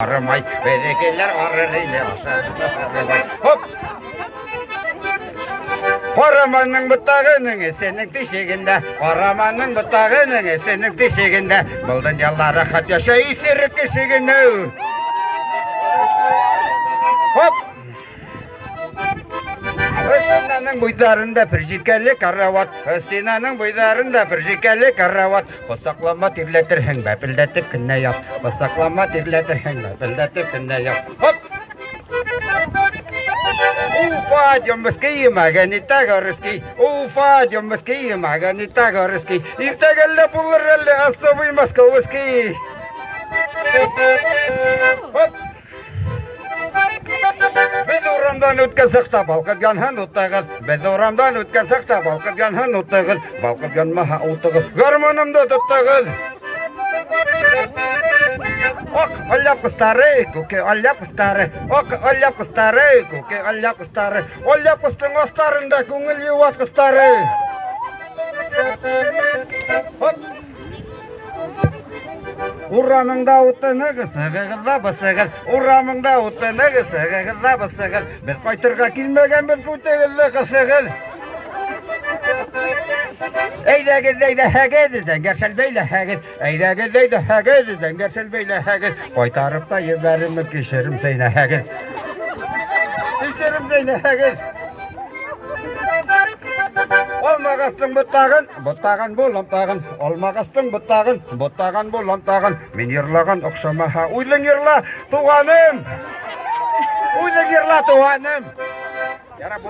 Aramay, berekeller ararıyla aşağı. Hop! Karamanın bıttağının senin tişiginde, Karamanın bıttağının senin tişiginde, Buldun yallara hat yaşayı sirrik kişiginde. Hop! Hüstina'nın buydarında bir jikelli karavat, Hüstina'nın buydarında bir jikelli karavat, Kusaklama tirletir hengbe billetip künne yap, Kusaklama tirletir hengbe billetip künne yap. Hop! Ufa, diombaski, maganita goriski, Ufa, diombaski, maganita goriski, İrtegelle bulurelle asabi maskoviski. Hop! Bedoramdan ötkazık da balkıp yanhan utağın, Bedoramdan ötkazık da balkıp yanhan utağın, Balkıp yanmaha utağın, Garmanımda tutağın. Ok, olyap kıstarı, kuki olyap kıstarı, ok, olyap kıstarı, kuki olyap kıstarı, Olyap kıstın ostarında kungul yuvat kıstarı. Hop! Uramında utını kısıgıda basıgın, Uramında utını kısıgıda basıgın, Bir kaytırga kilmegen bir kutegildi kısıgın. Eyde gideyde hegedi zengersel beyle heged, Eyde gideyde hegedi zengersel beyle heged, Koytarıp da yeberimi kişirim seyne heged. Kişirim seyne heged. Olmağastın buttağın bulam tağın, Olmağastın buttağın bulam tağın, Men yırlağın okşamaha, Uylun yırla tuğanım, Uylun yırla tuğanım. Yara bu